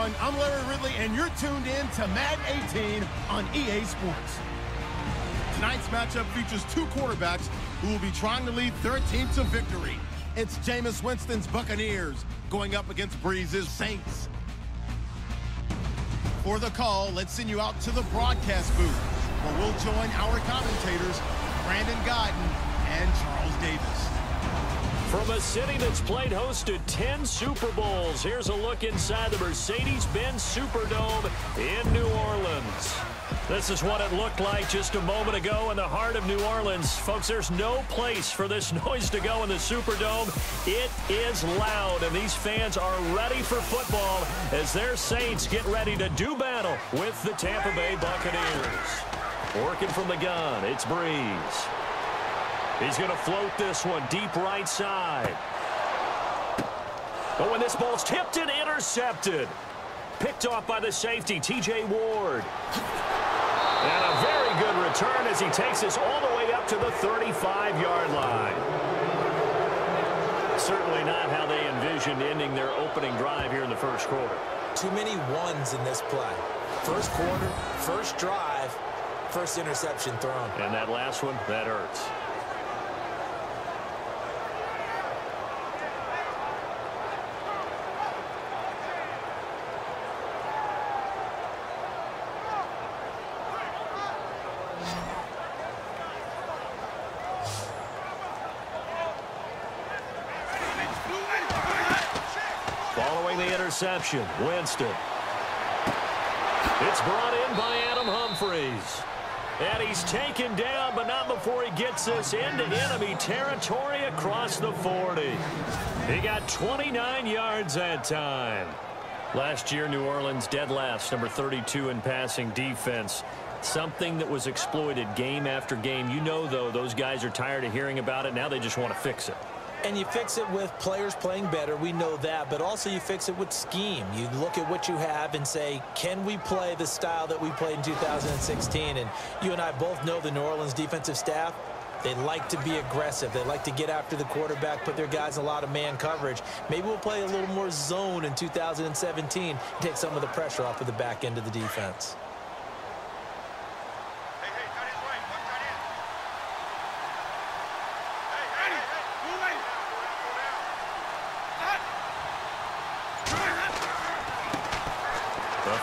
everyone. I'm Larry Ridley, and you're tuned in to Madden 18 on EA Sports. Tonight's matchup features two quarterbacks who will be trying to lead their team to victory. It's Jameis Winston's Buccaneers going up against Brees' Saints. For the call, let's send you out to the broadcast booth, where we'll join our commentators, Brandon Godden and Charles Davis. From a city that's played host to 10 Super Bowls, here's a look inside the Mercedes-Benz Superdome in New Orleans. This is what it looked like just a moment ago in the heart of New Orleans. Folks, there's no place for this noise to go in the Superdome. It is loud, and these fans are ready for football as their Saints get ready to do battle with the Tampa Bay Buccaneers. Working from the gun, it's Brees. He's going to float this one deep right side. Oh, and this ball's tipped and intercepted. Picked off by the safety, T.J. Ward. And a very good return as he takes us all the way up to the 35-yard line. Certainly not how they envisioned ending their opening drive here in the first quarter. Too many ones in this play. First quarter, first drive, first interception thrown. And that last one, that hurts. Following the interception, Winston. It's brought in by Adam Humphries. And he's taken down, but not before he gets us into enemy territory across the 40. He got 29 yards that time. Last year, New Orleans dead last, number 32 in passing defense. Something that was exploited game after game. You know, though, those guys are tired of hearing about it. Now they just want to fix it. And you fix it with players playing better. We know that. But also you fix it with scheme. You look at what you have and say, can we play the style that we played in 2016? And you and I both know the New Orleans defensive staff. They like to be aggressive. They like to get after the quarterback, put their guys in a lot of man coverage. Maybe we'll play a little more zone in 2017, take some of the pressure off of the back end of the defense.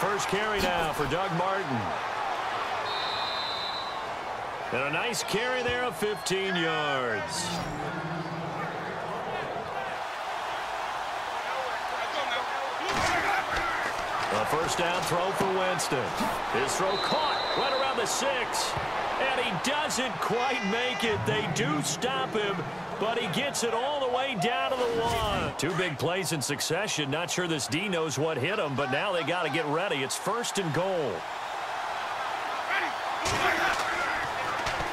First carry now for Doug Martin. And a nice carry there of 15 yards. A first down throw for Winston. His throw caught right around the 6. And he doesn't quite make it. They do stop him, but he gets it all the way down to the 1. Two big plays in succession. Not sure this D knows what hit him, but now they got to get ready. It's first and goal.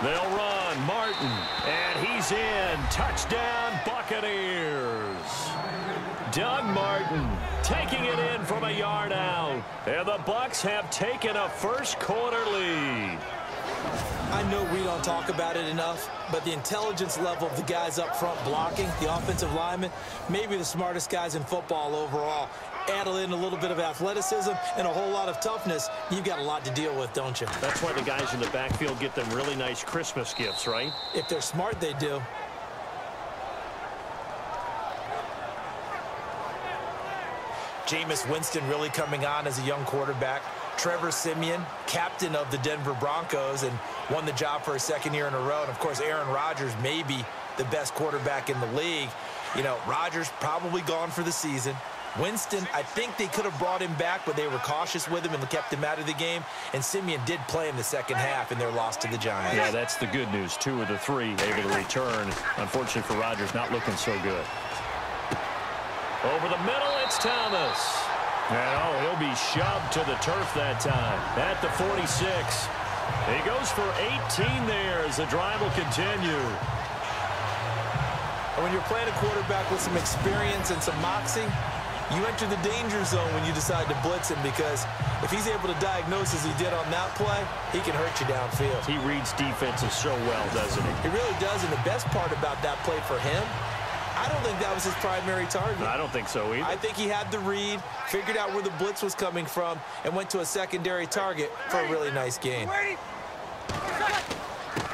They'll run. Martin. And he's in. Touchdown, Buccaneers. Doug Martin taking it in from a yard out. And the Bucs have taken a first quarter lead. I know we don't talk about it enough, but the intelligence level of the guys up front blocking, the offensive linemen, maybe the smartest guys in football overall. Add in a little bit of athleticism and a whole lot of toughness, you've got a lot to deal with, don't you? That's why the guys in the backfield get them really nice Christmas gifts, right? If they're smart, they do. Jameis Winston really coming on as a young quarterback. Trevor Siemian, captain of the Denver Broncos, and won the job for a second year in a row. And, of course, Aaron Rodgers may be the best quarterback in the league. You know, Rodgers probably gone for the season. Winston, I think they could have brought him back, but they were cautious with him and kept him out of the game. And Siemian did play in the second half in their loss to the Giants. Yeah, that's the good news. 2 of the 3 able to return. Unfortunately for Rodgers, not looking so good. Over the middle, it's Thomas. And, oh, he'll be shoved to the turf that time at the 46. He goes for 18 there as the drive will continue. And when you're playing a quarterback with some experience and some moxie, you enter the danger zone when you decide to blitz him, because if he's able to diagnose as he did on that play, he can hurt you downfield. He reads defenses so well, doesn't he? He really does, and the best part about that play for him, I don't think that was his primary target. I don't think so either. I think he had the read, figured out where the blitz was coming from, and went to a secondary target for a really nice gain.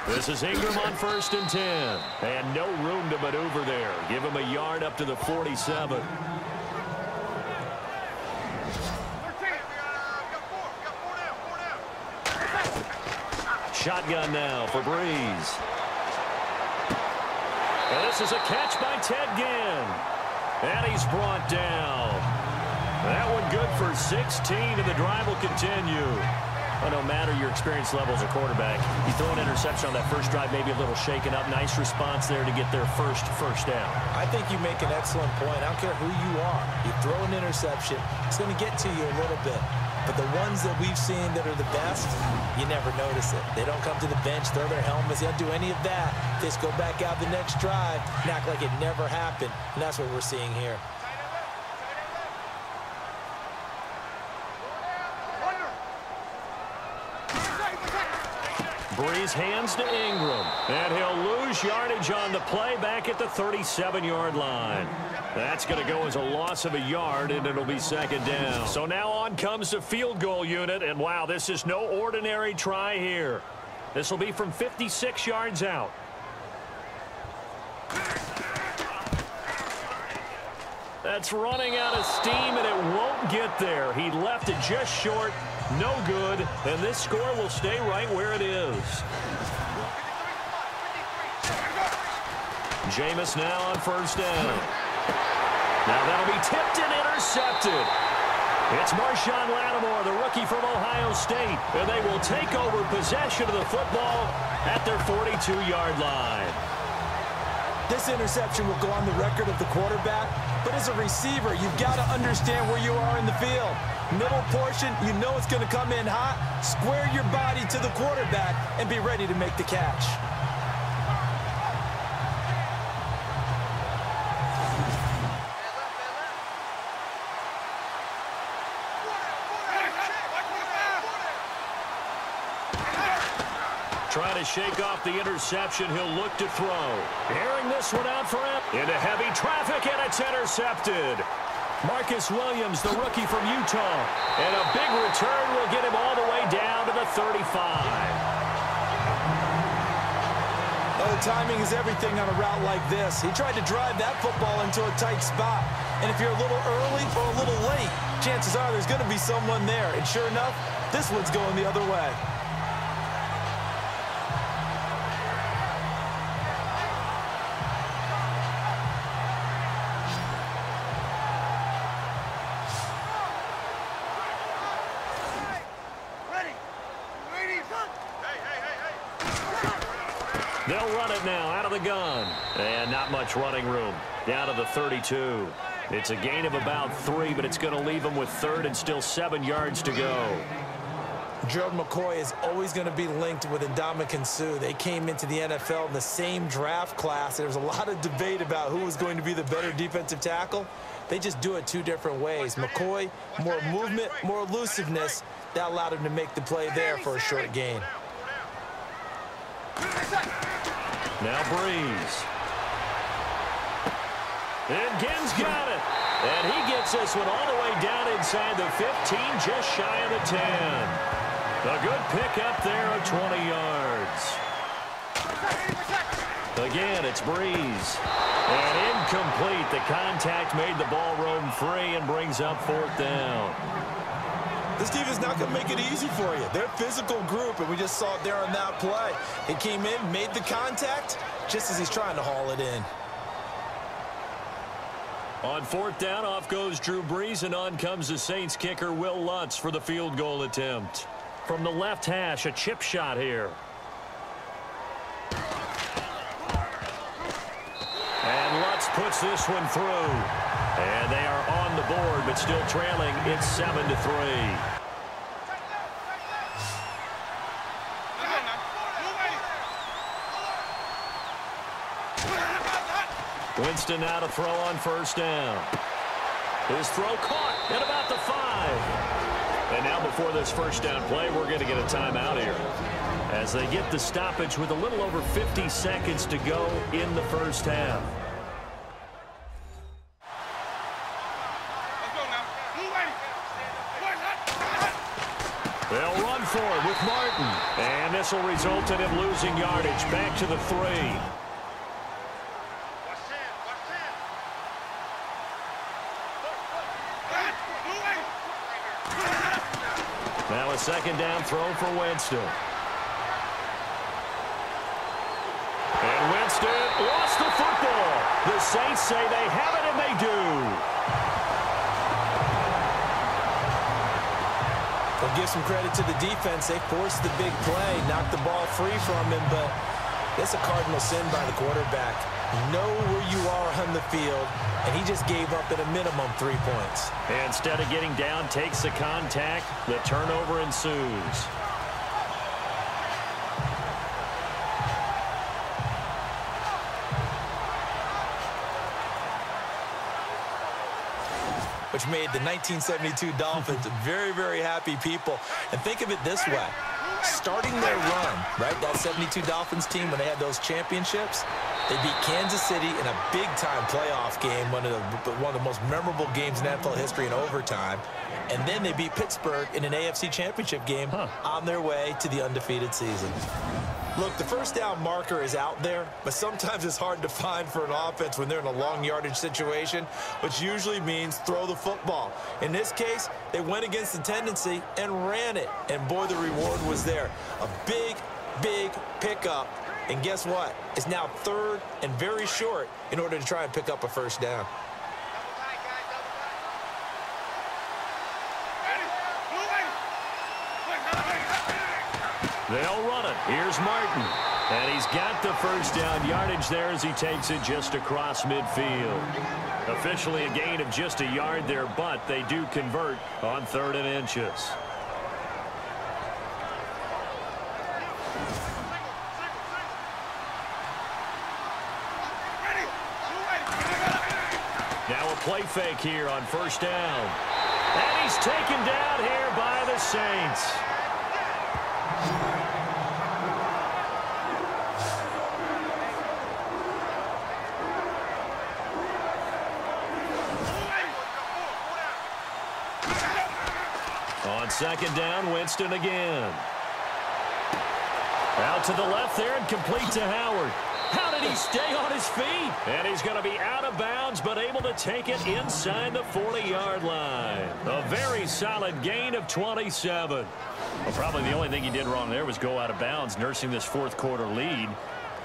This is Ingram on 1st and 10. And no room to maneuver there. Give him a yard up to the 47. Shotgun now for Brees. And this is a catch by Ted Ginn. And he's brought down. That one good for 16, and the drive will continue. Well, no matter your experience level as a quarterback, you throw an interception on that first drive, maybe a little shaken up. Nice response there to get their first down. I think you make an excellent point. I don't care who you are. You throw an interception, it's going to get to you a little bit. But the ones that we've seen that are the best, you never notice it. They don't come to the bench, throw their helmets. They don't do any of that. They just go back out the next drive and act like it never happened. And that's what we're seeing here. Brees hands to Ingram, and he'll lose yardage on the play back at the 37-yard line. That's going to go as a loss of a yard, and it'll be 2nd down. So now on comes the field goal unit, and wow, this is no ordinary try here. This will be from 56 yards out. That's running out of steam, and it won't get there. He left it just short. No good, and this score will stay right where it is. Jameis now on 1st down. Now that'll be tipped and intercepted. It's Marshawn Lattimore, the rookie from Ohio State, and they will take over possession of the football at their 42-yard line. This interception will go on the record of the quarterback, but as a receiver, you've got to understand where you are in the field. Middle portion, you know it's going to come in hot. Square your body to the quarterback and be ready to make the catch. Trying to shake off the interception. He'll look to throw. Airing this one out for him. Into heavy traffic, and it's intercepted. Marcus Williams, the rookie from Utah. And a big return will get him all the way down to the 35. Well, the timing is everything on a route like this. He tried to drive that football into a tight spot. And if you're a little early or a little late, chances are there's going to be someone there. And sure enough, this one's going the other way. They'll run it now out of the gun. And not much running room. Down to the 32. It's a gain of about 3, but it's going to leave them with 3rd and still 7 yards to go. Gerald McCoy is always going to be linked with Ndamukong Suh. They came into the NFL in the same draft class. There was a lot of debate about who was going to be the better defensive tackle. They just do it 2 different ways. McCoy, more movement, more elusiveness. That allowed him to make the play there for a short gain. Now Brees. And Ginn's got it. And he gets this one all the way down inside the 15, just shy of the 10. A good pickup there of 20 yards. Again, it's Brees. And incomplete. The contact made the ball roam free and brings up 4th down. This team is not going to make it easy for you. They're a physical group, and we just saw it there on that play. He came in, made the contact, just as he's trying to haul it in. On 4th down, off goes Drew Brees, and on comes the Saints kicker, Will Lutz, for the field goal attempt. From the left hash, a chip shot here. And Lutz puts this one through. And they are on the board, but still trailing. It's 7-3. Winston now to throw on 1st down. His throw caught at about the 5. And now before this 1st down play, we're going to get a timeout here, as they get the stoppage with a little over 50 seconds to go in the 1st half. They'll run for it with Martin. And this will result in him losing yardage. Back to the 3. Now a second down throw for Winston. And Winston lost the football. The Saints say they have it, and they do. We'll give some credit to the defense. They forced the big play, knocked the ball free from him, but that's a cardinal sin by the quarterback. Know where you are on the field, and he just gave up at a minimum 3 points. And instead of getting down, takes the contact. The turnover ensues. Which made the 1972 Dolphins very, very happy people. And think of it this way. Starting their run, right, that 72 Dolphins team, when they had those championships, they beat Kansas City in a big-time playoff game, one of the most memorable games in NFL history in overtime. And then they beat Pittsburgh in an AFC championship game on their way to the undefeated season. Look, the first down marker is out there, but sometimes it's hard to find for an offense when they're in a long yardage situation, which usually means throw the football. In this case, they went against the tendency and ran it. And boy, the reward was there. A big, big pickup. And guess what? It's now 3rd and very short in order to try and pick up a first down. They'll run it. Here's Martin. And he's got the first down yardage there as he takes it just across midfield. Officially a gain of just a yard there, but they do convert on 3rd and inches. Now a play fake here on first down. And he's taken down here by the Saints. On second down, Winston again. Out to the left there and complete to Howard. How did he stay on his feet? And he's going to be out of bounds, but able to take it inside the 40-yard line. A very solid gain of 27. Well, probably the only thing he did wrong there was go out of bounds, nursing this 4th quarter lead.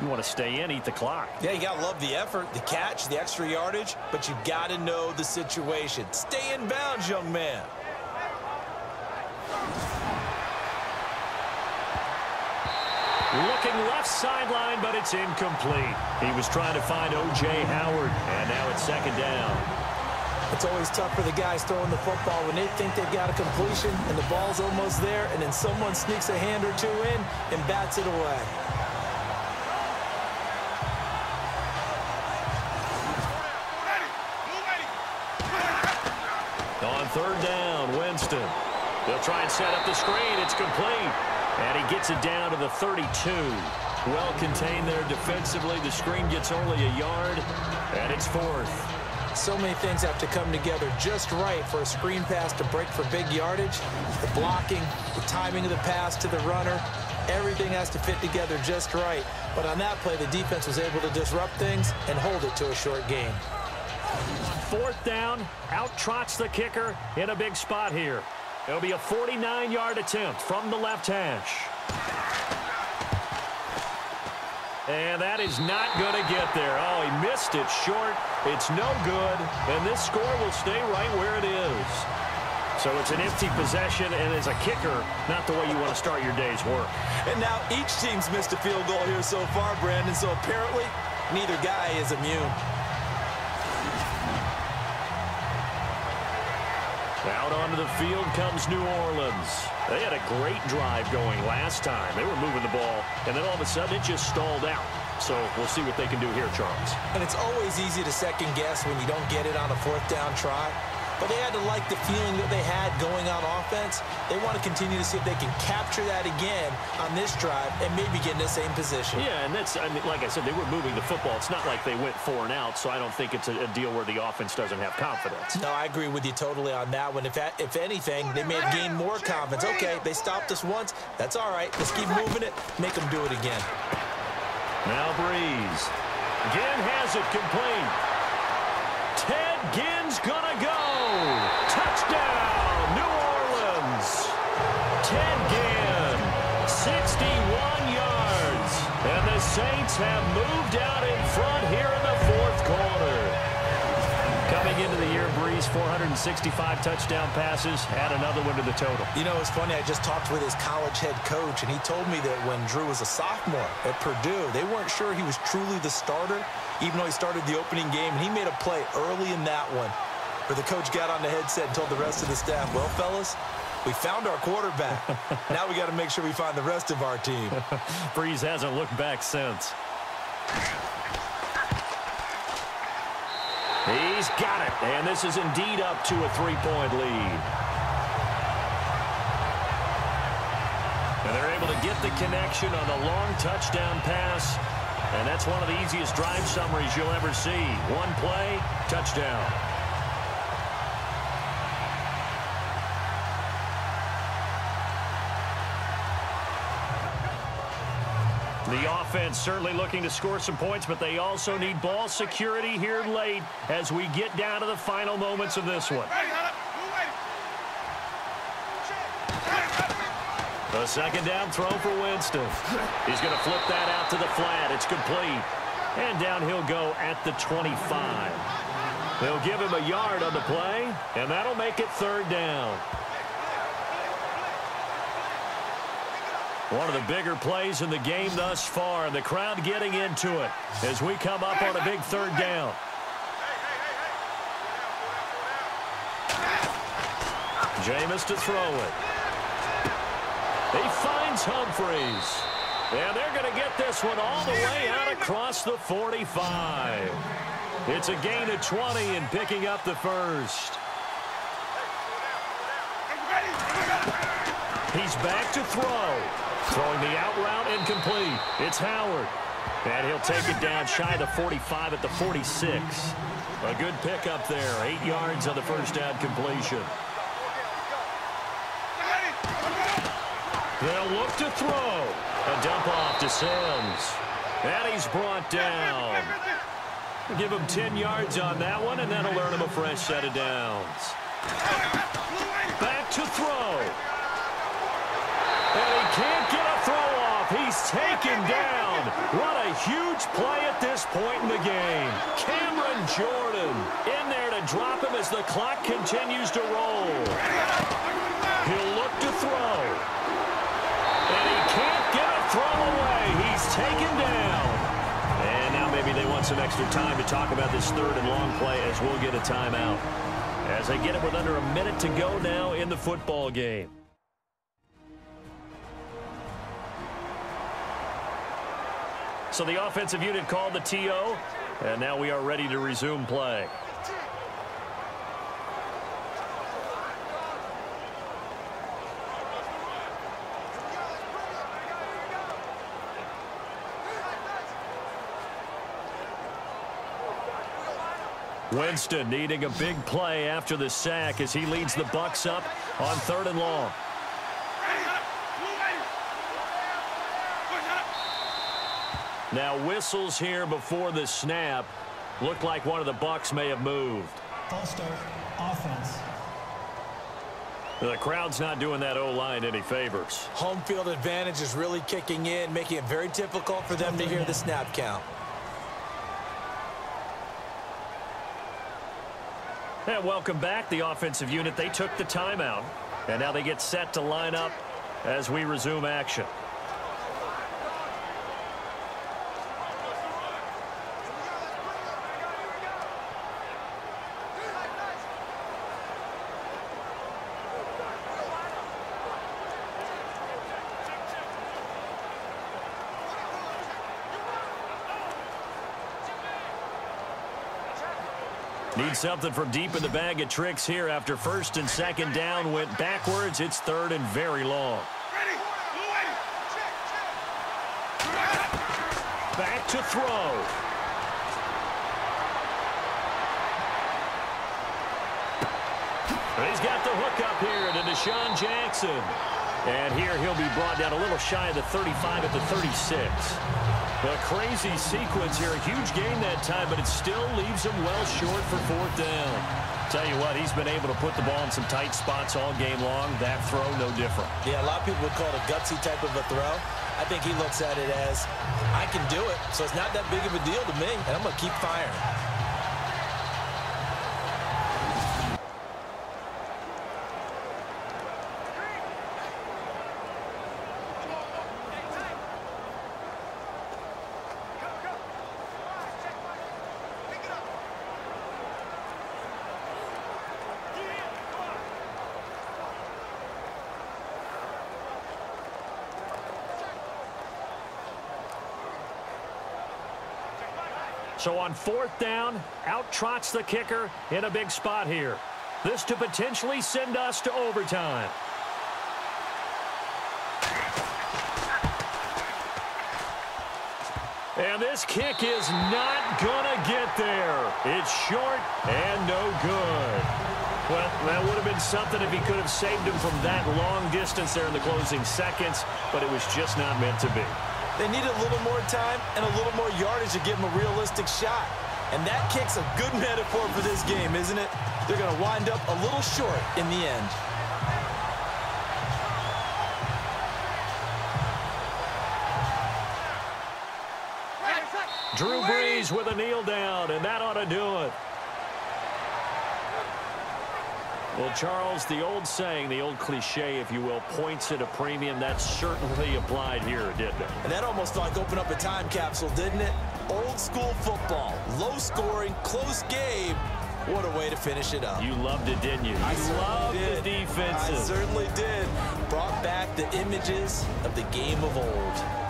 You want to stay in, eat the clock. Yeah, you got to love the effort, the catch, the extra yardage, but you got to know the situation. Stay in bounds, young man. Looking left sideline, but it's incomplete. He was trying to find O.J. Howard, and now it's second down. It's always tough for the guys throwing the football when they think they've got a completion and the ball's almost there, and then someone sneaks a hand or two in and bats it away. On 3rd down, Winston. They'll try and set up the screen. It's complete. And he gets it down to the 32. Well contained there defensively. The screen gets only a yard, and it's 4th. So many things have to come together just right for a screen pass to break for big yardage. The blocking, the timing of the pass to the runner, everything has to fit together just right. But on that play, the defense was able to disrupt things and hold it to a short gain. 4th down, out trots the kicker in a big spot here. It'll be a 49-yard attempt from the left hash. And that is not going to get there. Oh, he missed it short. It's no good. And this score will stay right where it is. So it's an empty possession, and as a kicker, not the way you want to start your day's work. And now each team's missed a field goal here so far, Brandon. So apparently, neither guy is immune. Out onto the field comes New Orleans. They had a great drive going last time. They were moving the ball, and then all of a sudden it just stalled out. So we'll see what they can do here, Charles. And it's always easy to second guess when you don't get it on a 4th down try. but they had to like the feeling that they had going on offense. They want to continue to see if they can capture that again on this drive and maybe get in the same position. Yeah, and that's, I mean, like I said, they were moving the football. It's not like they went 4 and out, so I don't think it's a deal where the offense doesn't have confidence. No, I agree with you totally on that one. If anything, they may have gained more confidence. Okay, they stopped us once. That's all right. Let's keep moving it. Make them do it again. Now Brees. Ginn has it complete. Ted Ginn's gonna go. Touchdown, New Orleans. Ted Ginn, 61 yards. And the Saints have moved out in front here in the fourth quarter. Coming into the year, Brees, 465 touchdown passes, add another one to the total. You know, it's funny, I just talked with his college head coach, and he told me that when Drew was a sophomore at Purdue, they weren't sure he was truly the starter, even though he started the opening game, and he made a play early in that one where the coach got on the headset and told the rest of the staff, well, fellas, we found our quarterback. Now we got to make sure we find the rest of our team. Brees hasn't looked back since. He's got it, and this is indeed up to a 3-point lead. And they're able to get the connection on the long touchdown pass, and that's one of the easiest drive summaries you'll ever see. One play, touchdown. The offense certainly looking to score some points, but they also need ball security here late as we get down to the final moments of this one. A second down throw for Winston. He's going to flip that out to the flat. It's complete. And down he'll go at the 25. They'll give him a yard on the play, and that'll make it third down. One of the bigger plays in the game thus far, and the crowd getting into it as we come up on a big third down. Jameis to throw it. He finds Humphries. And they're going to get this one all the way out across the 45. It's a gain of 20 and picking up the first. He's back to throw. Throwing the out route incomplete. It's Howard. And he'll take it down shy of the 45 at the 46. A good pickup there. 8 yards on the first down completion. They'll look to throw. A dump off to Sims. And he's brought down. Give him 10 yards on that one, and that'll earn him a fresh set of downs. Back to throw. And he can't get a throw off. He's taken down. What a huge play at this point in the game. Cameron Jordan in there to drop him as the clock continues to roll. He'll look to throw. And he can't get a throw away. He's taken down. And now maybe they want some extra time to talk about this third and long play as we'll get a timeout. As they get it with under a minute to go now in the football game. So the offensive unit called the TO, and now we are ready to resume play. Winston needing a big play after the sack as he leads the Bucs up on 3rd and long. Now whistles here before the snap. Looked like one of the Bucs may have moved. False start, offense. The crowd's not doing that O-line any favors. Home field advantage is really kicking in, making it very difficult for them to hear the snap count. And welcome back, the offensive unit. They took the timeout, and now they get set to line up as we resume action. Need something from deep in the bag of tricks here after first and second down went backwards. It's third and very long. Back to throw. He's got the hook up here to Deshaun Jackson. And here he'll be brought down a little shy of the 35 at the 36. A crazy sequence here. A huge gain that time, but it still leaves him well short for fourth down. Tell you what, he's been able to put the ball in some tight spots all game long. That throw, no different. Yeah, a lot of people would call it a gutsy type of a throw. I think he looks at it as, I can do it, so it's not that big of a deal to me, and I'm going to keep firing. So on fourth down, out trots the kicker in a big spot here. This to potentially send us to overtime. And this kick is not going to get there. It's short and no good. Well, that would have been something if he could have saved him from that long distance there in the closing seconds, but it was just not meant to be. They need a little more time and a little more yardage to give him a realistic shot. And that kick's a good metaphor for this game, isn't it? They're going to wind up a little short in the end. Drew Brees with a kneel down, and that ought to do it. Well, Charles, the old saying, the old cliche, if you will, points at a premium, that certainly applied here, didn't it? And that almost like opened up a time capsule, didn't it? Old school football, low scoring, close game. What a way to finish it up. You loved it, didn't you? You loved the defenses. I certainly did. Brought back the images of the game of old.